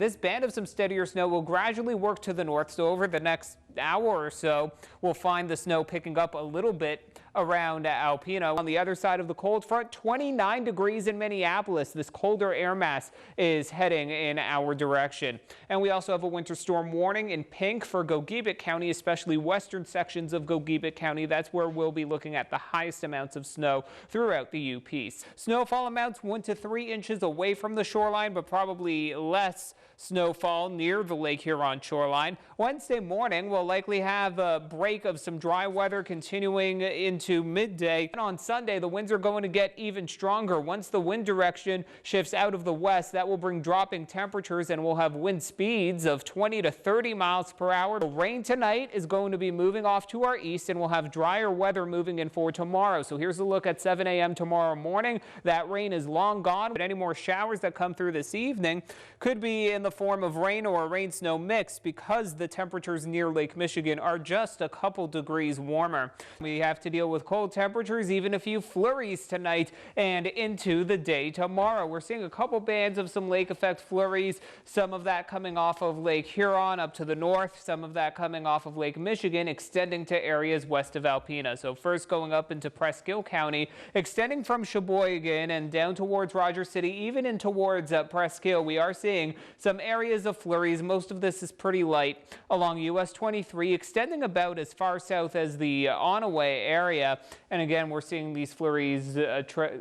This band of some steadier snow will gradually work to the north, so over the next hour or so, we'll find the snow picking up a little bit around Alpena. On the other side of the cold front, 29 degrees in Minneapolis. This colder air mass is heading in our direction. And we also have a winter storm warning in pink for Gogebic County, especially western sections of Gogebic County. That's where we'll be looking at the highest amounts of snow throughout the UPs. Snowfall amounts 1 to 3 inches away from the shoreline, but probably less snowfall near the Lake Huron shoreline. Wednesday morning, we'll likely have a break of some dry weather continuing into midday. And on Sunday, the winds are going to get even stronger. Once the wind direction shifts out of the west, that will bring dropping temperatures, and we'll have wind speeds of 20 to 30 miles per hour. The rain tonight is going to be moving off to our east, and we'll have drier weather moving in for tomorrow. So here's a look at 7 a.m. tomorrow morning. That rain is long gone, but any more showers that come through this evening could be in the form of rain or a rain-snow mix, because the temperatures near Lake Michigan are just a couple degrees warmer. We have to deal with cold temperatures, even a few flurries tonight and into the day tomorrow. We're seeing a couple bands of some lake effect flurries, some of that coming off of Lake Huron up to the north, some of that coming off of Lake Michigan, extending to areas west of Alpena. So first going up into Presque County, extending from Sheboygan and down towards Rogers City, even in towards Presque, we are seeing some areas of flurries. Most of this is pretty light along US 23, extending about as far south as the Onaway area. And again, we're seeing these flurries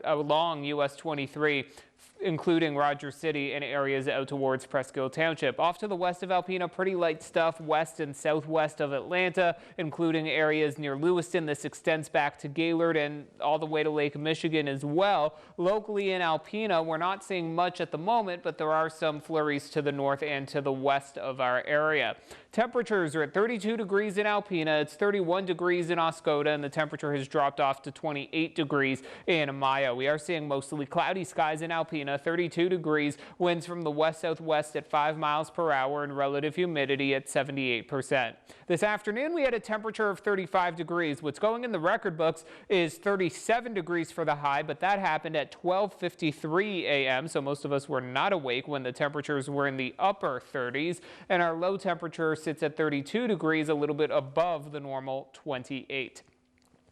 along US 23, including Rogers City and areas out towards Presque Township. Off to the west of Alpena, pretty light stuff west and southwest of Atlanta, including areas near Lewiston. This extends back to Gaylord and all the way to Lake Michigan as well. Locally in Alpena, we're not seeing much at the moment, but there are some flurries to the north and to the west of our area. Temperatures are at 32 degrees in Alpena. It's 31 degrees in Oscoda, and the temperature has dropped off to 28 degrees in Maya. We are seeing mostly cloudy skies in Alpena, 32 degrees, winds from the west-southwest at 5 miles per hour, and relative humidity at 78%. This afternoon, we had a temperature of 35 degrees. What's going in the record books is 37 degrees for the high, but that happened at 12:53 a.m., so most of us were not awake when the temperatures were in the upper 30s, and our low temperature sits at 32 degrees, a little bit above the normal 28.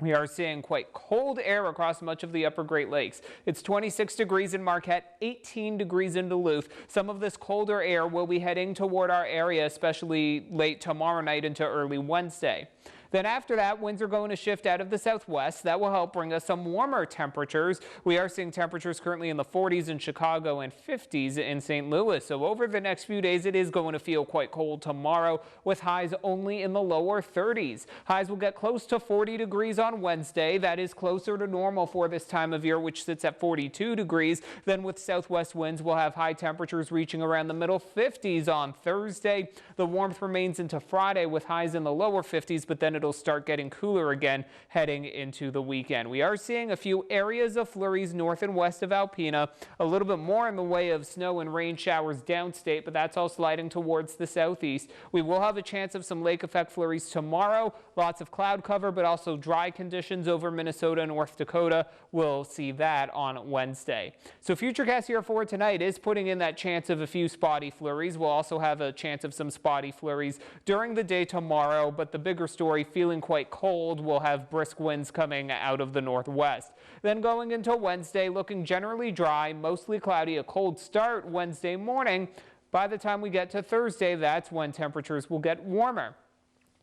We are seeing quite cold air across much of the upper Great Lakes. It's 26 degrees in Marquette, 18 degrees in Duluth. Some of this colder air will be heading toward our area, especially late tomorrow night into early Wednesday. Then after that, winds are going to shift out of the southwest. That will help bring us some warmer temperatures. We are seeing temperatures currently in the 40s in Chicago and 50s in St. Louis. So over the next few days, it is going to feel quite cold tomorrow, with highs only in the lower 30s. Highs will get close to 40 degrees on Wednesday. That is closer to normal for this time of year, which sits at 42 degrees. Then with southwest winds, we'll have high temperatures reaching around the middle 50s on Thursday. The warmth remains into Friday with highs in the lower 50s, but then it'll start getting cooler again heading into the weekend. We are seeing a few areas of flurries north and west of Alpena, a little bit more in the way of snow and rain showers downstate, but that's all sliding towards the southeast. We will have a chance of some lake effect flurries tomorrow. Lots of cloud cover, but also dry conditions over Minnesota and North Dakota. We'll see that on Wednesday. So Futurecast here for tonight is putting in that chance of a few spotty flurries. We'll also have a chance of some spotty flurries during the day tomorrow, but the bigger story, feeling quite cold. We'll have brisk winds coming out of the northwest. Then going into Wednesday, looking generally dry, mostly cloudy, a cold start Wednesday morning. By the time we get to Thursday, that's when temperatures will get warmer.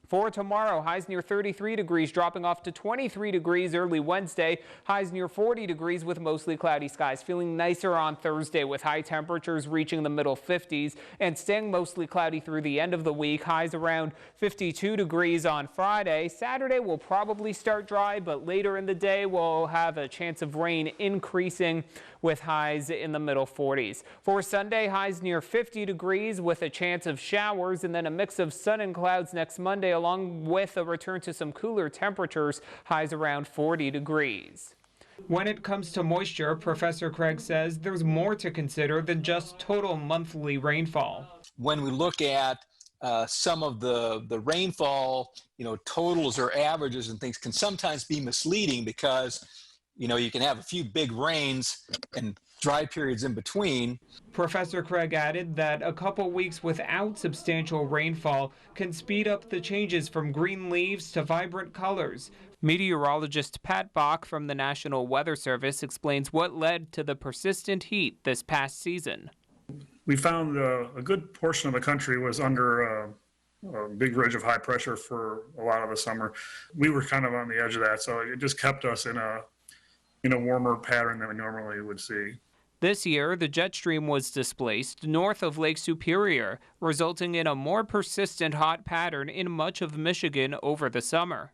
For tomorrow, highs near 33 degrees, dropping off to 23 degrees early Wednesday. Highs near 40 degrees with mostly cloudy skies. Feeling nicer on Thursday with high temperatures reaching the middle 50s and staying mostly cloudy through the end of the week. Highs around 52 degrees on Friday. Saturday will probably start dry, but later in the day we'll have a chance of rain increasing with highs in the middle 40s. For Sunday, highs near 50 degrees with a chance of showers, and then a mix of sun and clouds next Monday, along with a return to some cooler temperatures, highs around 40 degrees. When it comes to moisture, Professor Craig says there's more to consider than just total monthly rainfall. When we look at some of the rainfall, totals or averages and things can sometimes be misleading because, you can have a few big rains and dry periods in between. Professor Craig added that a couple weeks without substantial rainfall can speed up the changes from green leaves to vibrant colors. Meteorologist Pat Bach from the National Weather Service explains what led to the persistent heat this past season. We found a good portion of the country was under a big ridge of high pressure for a lot of the summer. We were kind of on the edge of that, so it just kept us in a warmer pattern than we normally would see. This year, the jet stream was displaced north of Lake Superior, resulting in a more persistent hot pattern in much of Michigan over the summer.